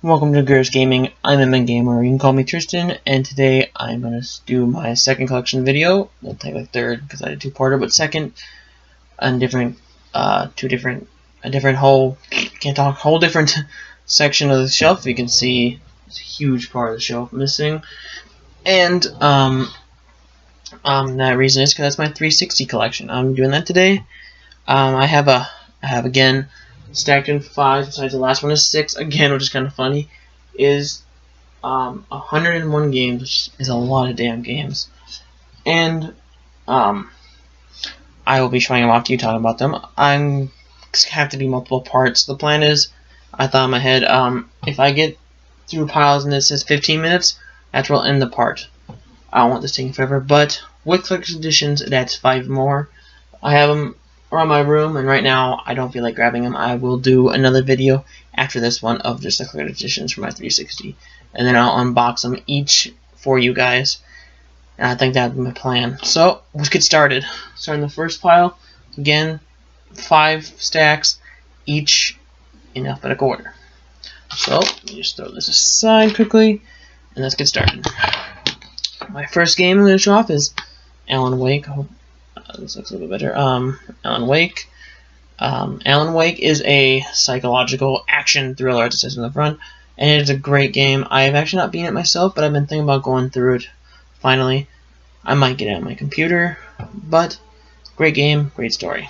Welcome to Gurus Gaming. I'm MN Gamer. You can call me Tristan, and today I'm gonna do my second collection video. We'll take like third because I did two-parter, but second and different, a different whole different section of the shelf. You can see it's a huge part of the shelf missing, and that reason is because that's my 360 collection. I'm doing that today. I have again stacked in 5, besides the last one is 6 again, which is kind of funny, is 101 games, which is a lot of damn games. And I will be showing them off to you, talking about them. Have to be multiple parts. The plan is, I thought in my head, if I get through piles and it says 15 minutes, that's where I'll end the part. I don't want this taking forever, but with collector's editions, that's 5 more. I have them around my room, and right now I don't feel like grabbing them. I will do another video after this one of just the collector's editions for my 360, and then I'll unbox them each for you guys, and I think that'd be my plan. So let's get started. Starting the first pile, again, 5 stacks, each in alphabetical order. So let me just throw this aside quickly, and let's get started. My first game I'm going to show off is Alan Wake. This looks a little bit better. Alan Wake. Alan Wake is a psychological action thriller, as it says in the front, and it is a great game. I have actually not beaten it myself, but I've been thinking about going through it. Finally, I might get it on my computer, but great game, great story.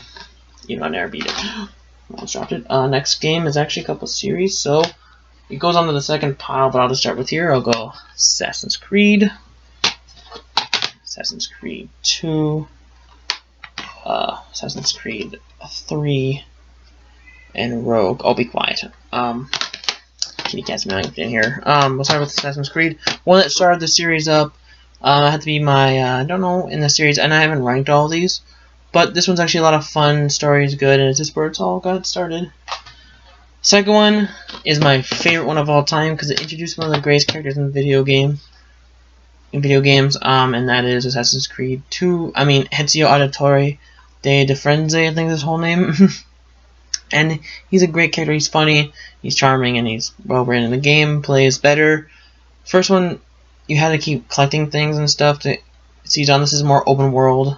I never beat it. Almost dropped it. Next game is actually a couple series, so it goes on to the second pile, but I'll just start with here. I'll go Assassin's Creed, Assassin's Creed 2. Assassin's Creed 3, and Rogue. I'll be quiet. Kitty cat's meowing in here. We'll start with Assassin's Creed. One that started the series up. It had to be my, I don't know, in the series, and I haven't ranked all of these, but this one's actually a lot of fun, story is good, and it's just where it's all got started. Second one is my favorite one of all time, because it introduced one of the greatest characters in video games, and that is Assassin's Creed 2, Ezio Auditore de Firenze, I think is his whole name. And he's a great character. He's funny, he's charming, and he's well written. The game plays better. First one, you had to keep collecting things and stuff to seize on. This is more open world.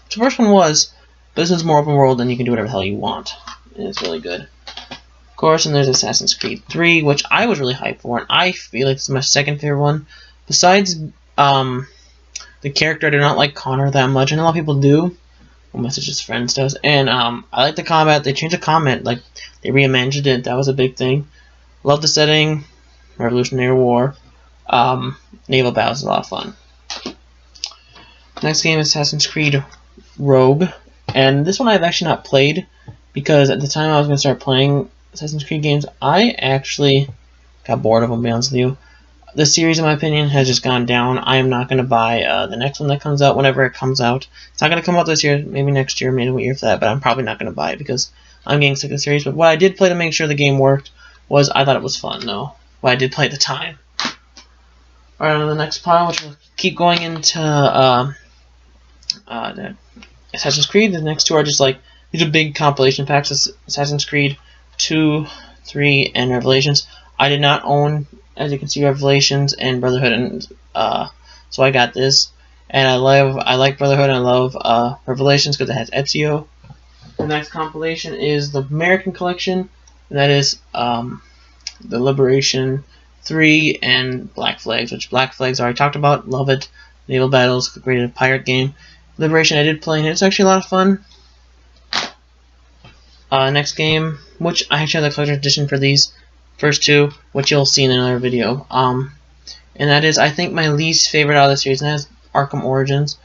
The first one was, but this one's more open world, and you can do whatever the hell you want. And it's really good. Of course, and there's Assassin's Creed 3, which I was really hyped for, and I feel like it's my second favorite one. Besides the character, I do not like Connor that much. I know a lot of people do. Message his friends does, and I like the combat. They changed the combat, like they reimagined it. That was a big thing. Love the setting, Revolutionary War. Naval battles is a lot of fun. Next game is Assassin's Creed Rogue, and this one I've actually not played because at the time I was going to start playing Assassin's Creed games, I actually got bored of them. To be honest with you, the series, in my opinion, has just gone down. I am not going to buy the next one that comes out whenever it comes out. It's not going to come out this year, maybe next year, maybe a year for that, but I'm probably not going to buy it because I'm getting sick of the series. But what I did play to make sure the game worked was I thought it was fun, though. What I did play at the time. Alright, on the next pile, which will keep going into Assassin's Creed. The next two are just like, these are big compilation packs. Assassin's Creed 2, 3, and Revelations. I did not own, as you can see, Revelations and Brotherhood, and so I got this, and I like Brotherhood, and I love Revelations because it has Ezio. The next compilation is the American collection, and that is the Liberation 3 and Black Flags, which Black Flags I already talked about. Love it. Naval Battles, great pirate game. Liberation I did play, and it's actually a lot of fun. Next game, which I actually have the collector's edition for these first two, which you'll see in another video, and that is, I think, my least favorite out of the series, and that is Arkham Origins.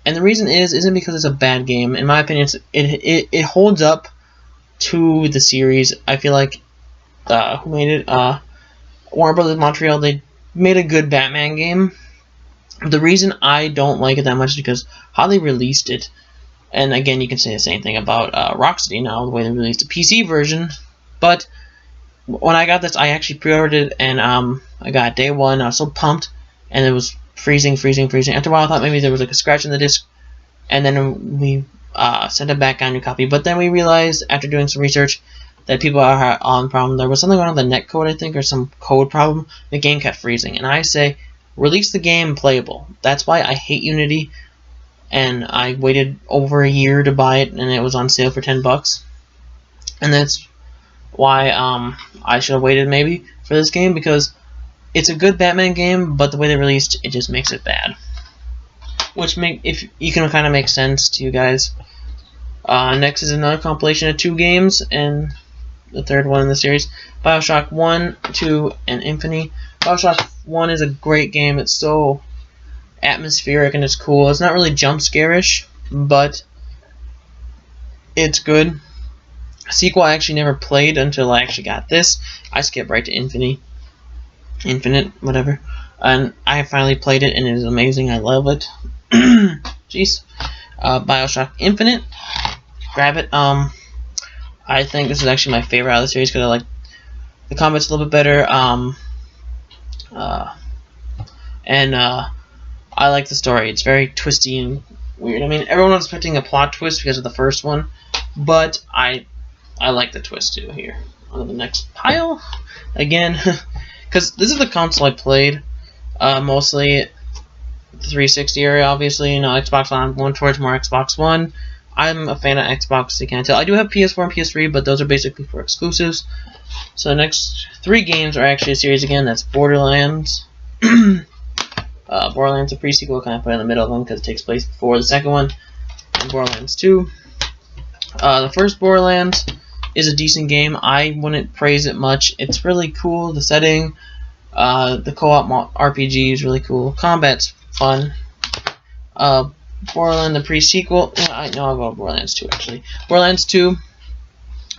And the reason isn't because it's a bad game. In my opinion, it holds up to the series. I feel like who made it? Warner Brothers Montreal. They made a good Batman game. The reason I don't like it that much is because how they released it. And again, you can say the same thing about Rocksteady now, the way they released the PC version, but when I got this, I actually pre-ordered it, and I got it day one. I was so pumped, and it was freezing. After a while, I thought maybe there was like a scratch in the disc, and then we sent it back on a new copy. But then we realized, after doing some research, that people are on problem. There was something wrong with the netcode, I think, or some code problem. The game kept freezing, and I say, release the game playable. That's why I hate Unity, and I waited over a year to buy it, and it was on sale for $10. And that's why I should have waited maybe for this game, because it's a good Batman game, but the way they released it just makes it bad. Which if you can kind of make sense to you guys. Next is another compilation of 2 games, and the third one in the series, BioShock 1, 2, and Infinity. BioShock 1 is a great game. It's so atmospheric and it's cool. It's not really jump scare-ish, but it's good. A sequel I actually never played until I actually got this. I skipped right to Infinite, whatever. And I finally played it, and it is amazing. I love it. Jeez. BioShock Infinite. Grab it. I think this is actually my favorite out of the series because I like the combat's a little bit better. I like the story. It's very twisty and weird. I mean, everyone was expecting a plot twist because of the first one, but I like the twist too here. On to the next pile again, because this is the console I played mostly. The 360 area, obviously. You know, Xbox One. I'm going towards more Xbox One. I'm a fan of Xbox, you can't tell. I do have PS4 and PS3, but those are basically for exclusives. So the next 3 games are actually a series again. That's Borderlands. Borderlands, a pre-sequel, kind of put in the middle of them because it takes place before the second one. And Borderlands 2. The first Borderlands is a decent game. I wouldn't praise it much. It's really cool. The setting, the co-op RPG is really cool. Combat's fun. Borderlands, the pre-sequel. Yeah, I know I'll go Borderlands 2 actually. Borderlands 2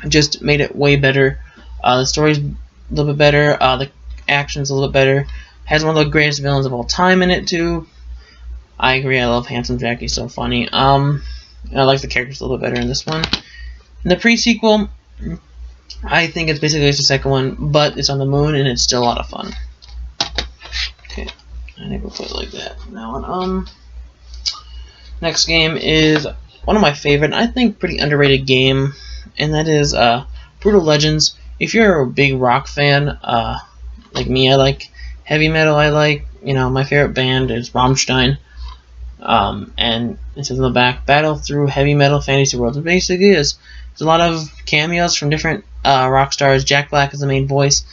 just made it way better. The story's a little bit better. The action's a little bit better. Has one of the greatest villains of all time in it too. I agree. I love Handsome Jack. He's so funny. I like the characters a little bit better in this one. In the pre-sequel, I think it's basically just the second one, but it's on the moon and it's still a lot of fun. Okay, I think we'll put it like that. Now, next game is one of my favorite, I think pretty underrated game, and that is Brutal Legends. If you're a big rock fan, like me, I like heavy metal. I like, my favorite band is Rammstein. And it says in the back, Battle Through Heavy Metal Fantasy World. It basically is. There's a lot of cameos from different rock stars. Jack Black is the main voice,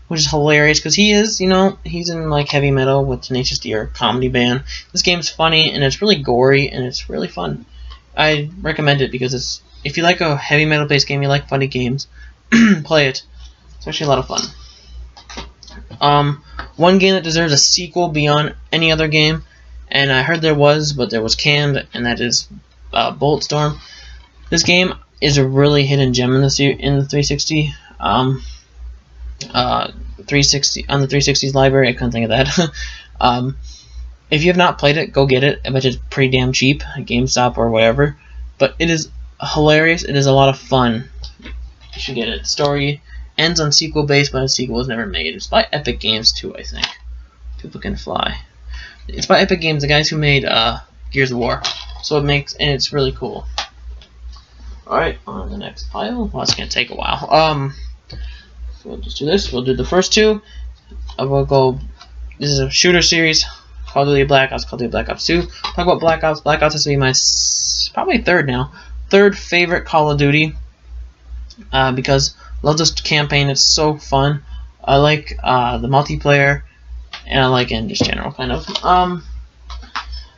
which is hilarious because he is, he's in like heavy metal with Tenacious D, or comedy band. This game's funny and it's really gory and it's really fun. I recommend it because if you like a heavy metal based game, you like funny games, play it. It's actually a lot of fun. One game that deserves a sequel beyond any other game, and I heard there was, but there was canned, and that is Bulletstorm. This game is a really hidden gem in the 360. 360 on the 360's library. I couldn't think of that. If you have not played it, go get it. I bet it's pretty damn cheap at GameStop or whatever. But it is hilarious. It is a lot of fun. You should get it. Story ends on sequel base, but a sequel was never made. It's by Epic Games too, I think. People Can Fly. It's by Epic Games, the guys who made Gears of War. So and it's really cool. Alright, on the next pile. Well, it's gonna take a while. So we'll just do this. We'll do the first 2. We'll go. This is a shooter series. Call of Duty Black Ops, Call of Duty Black Ops 2. Talk about Black Ops. Black Ops has to be my probably third favorite Call of Duty. Because I love this campaign. It's so fun. I like the multiplayer, and I like it in just general kind of.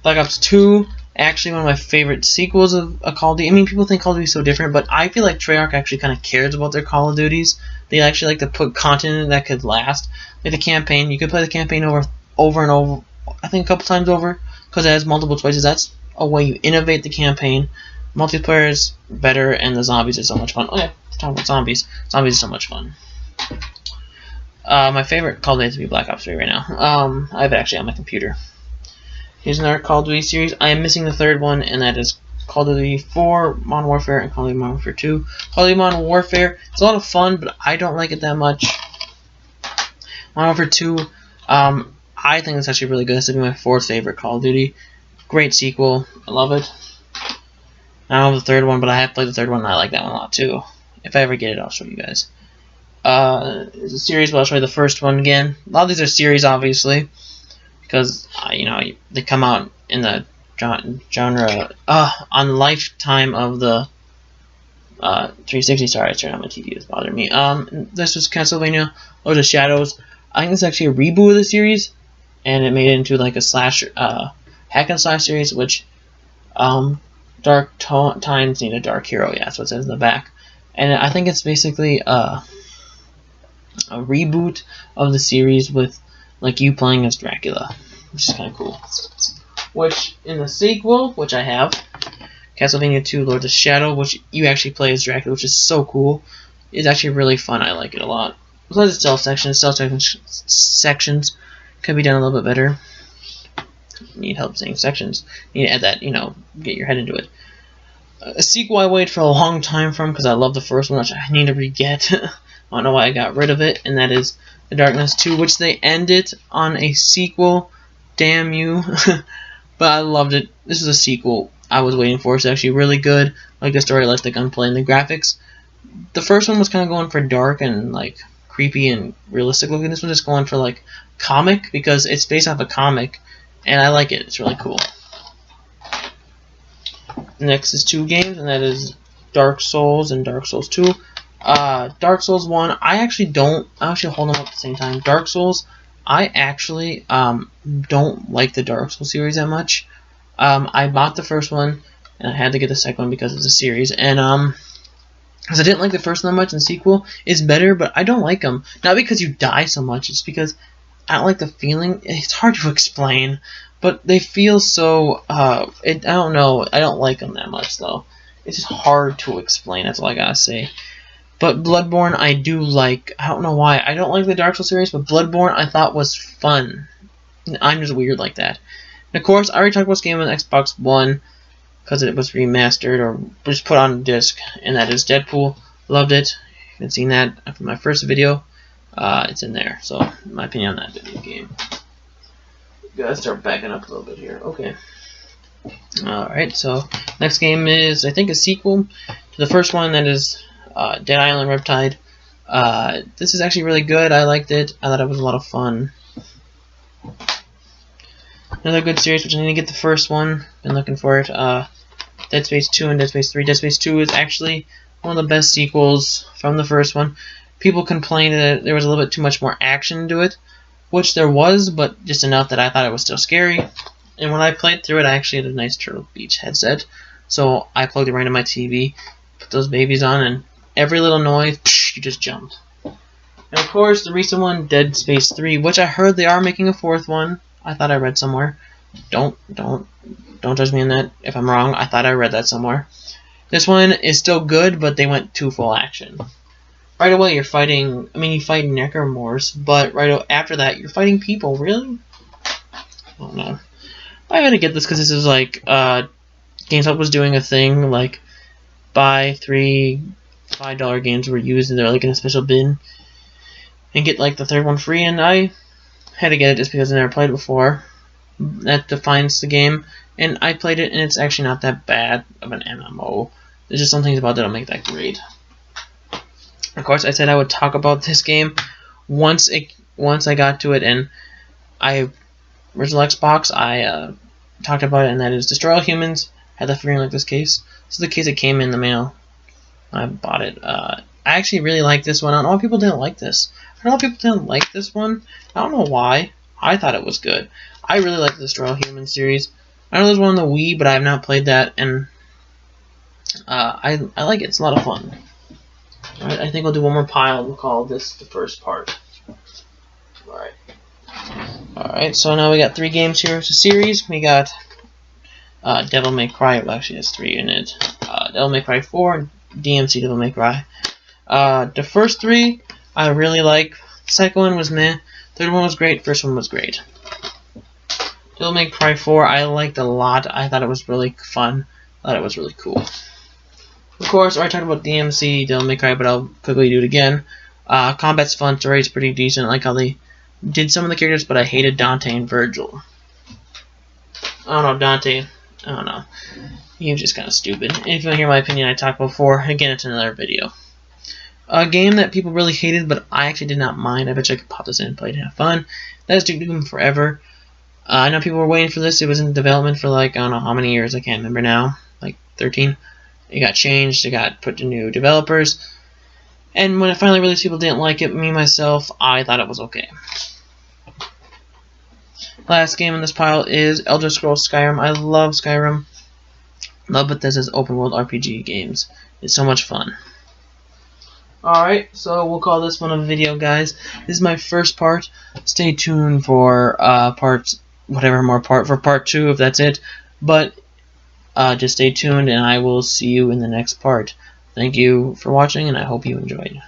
Black Ops 2. Actually, one of my favorite sequels of a Call of Duty. I mean, people think Call of Duty is so different, but I feel like Treyarch actually kind of cares about their Call of Duties. They actually like to put content in that could last. Like the campaign, you could play the campaign over and over, I think a couple times over, because it has multiple choices. That's a way you innovate the campaign. Multiplayer is better, and the zombies are so much fun. Okay, let's talk about zombies. Zombies are so much fun. My favorite Call of Duty is to be Black Ops 3 right now. I have it actually on my computer. Here's another Call of Duty series. I am missing the third one, and that is Call of Duty 4, Modern Warfare, and Call of Duty Modern Warfare 2. Call of Duty Modern Warfare, it's a lot of fun, but I don't like it that much. Modern Warfare 2, I think it's actually really good. This is my 4th favorite Call of Duty. Great sequel. I love it. I don't know the third one, but I have played the third one, and I like that one a lot, too. If I ever get it, I'll show you guys. It's a series, but I'll show you the first one again. A lot of these are series, obviously, because you know, they come out in the genre on the lifetime of the 360. Sorry, I turned on my TV. It's bothering me. This was Castlevania Lords of Shadows. I think it's actually a reboot of the series, and it made it into like a hack and slash series, which Dark Times need a dark hero. Yeah, that's what it says in the back. And I think it's basically a reboot of the series with like you playing as Dracula, which is kind of cool. Which in the sequel, which I have, Castlevania 2 Lords of Shadow, which you actually play as Dracula, which is so cool. It's actually really fun. I like it a lot. Besides the stealth sections could be done a little bit better. Need help saying sections. Need to add that, you know, get your head into it. A sequel I waited for a long time from because I love the first one, which I need to re-get. I don't know why I got rid of it, and that is The Darkness 2, which they ended on a sequel. Damn you. But I loved it. This is a sequel I was waiting for. It's actually really good. I like the story, I like the gunplay and the graphics. The first one was kind of going for dark and like creepy and realistic looking. This one's just going for like comic because it's based off a comic, and I like it. It's really cool. Next is 2 games, and that is Dark Souls and Dark Souls 2. Dark Souls 1, I actually hold them up at the same time. Dark Souls, I actually don't like the Dark Souls series that much. I bought the first one, and I had to get the second one because it's a series. And because I didn't like the first one that much, and the sequel is better, but I don't like them. Not because you die so much, it's because I don't like the feeling. It's hard to explain, but they feel so. I don't know. I don't like them that much though. It's just hard to explain. That's all I gotta say. But Bloodborne, I do like. I don't know why. I don't like the Dark Souls series, but Bloodborne I thought was fun. I'm just weird like that. And of course, I already talked about this game on Xbox One because it was remastered or just put on disc, and that is Deadpool. Loved it. If you haven't seen that from my first video, it's in there. So, my opinion on that video game. Gotta start backing up a little bit here. Okay. Alright, so next game is, I think, a sequel to the first one, that is Dead Island Riptide. This is actually really good. I liked it. I thought it was a lot of fun. Another good series, which I need to get the first one. Been looking for it. Dead Space 2 and Dead Space 3. Dead Space 2 is actually one of the best sequels from the first one. People complained that there was a little bit too much more action to it, which there was, but just enough that I thought it was still scary. And when I played through it, I actually had a nice Turtle Beach headset, so I plugged it right into my TV, put those babies on, and every little noise, you just jumped. And of course, the recent one, Dead Space 3, which I heard they are making a 4th one. I thought I read somewhere. Don't judge me on that if I'm wrong. I thought I read that somewhere. This one is still good, but they went too full action. Right away, you're fighting. I mean, you fight necromorphs, but right after that, you're fighting people. Really? I don't know. I gotta get this because this is like GameStop was doing a thing like buy 3 $5 games were used, and they're like in a special bin, and get like the 3rd one free. And I had to get it just because I never played it before. That defines the game, and I played it, and it's actually not that bad of an MMO. There's just some things about it that don't make that great. Of course, I said I would talk about this game once I got to it, and original Xbox, I talked about it, and that is Destroy All Humans. Had the free like this case. This is the case that came in the mail. I bought it. I actually really like this one. I don't know why people didn't like this. I don't know if people didn't like this one. I don't know why. I thought it was good. I really like the Destroy All Humans series. I know there's one on the Wii, but I have not played that, and I like it. It's a lot of fun. Alright, I think I'll do one more pile and we'll call this the first part. Alright, so now we got 3 games here. It's a series. We got Devil May Cry. Well, actually, there's 3 in it. Devil May Cry 4 and DMC Devil May Cry. The first 3 I really like. The second one was meh. Third one was great. First one was great. Devil May Cry 4 I liked a lot. I thought it was really fun. I thought it was really cool. Of course, I already talked about DMC Devil May Cry, but I'll quickly do it again. Combat's fun. Story's pretty decent. I like how they did some of the characters, but I hated Dante and Virgil. I don't know, Dante. I don't know. He was just kind of stupid. And if you want to hear my opinion, I talked before. Again, it's another video. A game that people really hated, but I actually did not mind. I bet you I could pop this in and play it and have fun. That is Duke Nukem Forever. I know people were waiting for this. It was in development for like, I don't know how many years. I can't remember now. Like 13. It got changed. It got put to new developers. And when it finally released, people didn't like it. Me, myself, I thought it was okay. Last game in this pile is Elder Scrolls Skyrim. I love Skyrim. Love Bethesda's open world RPG games. It's so much fun. Alright, so we'll call this one a video, guys. This is my first part. Stay tuned for part 2 if that's it. But just stay tuned and I will see you in the next part. Thank you for watching and I hope you enjoyed.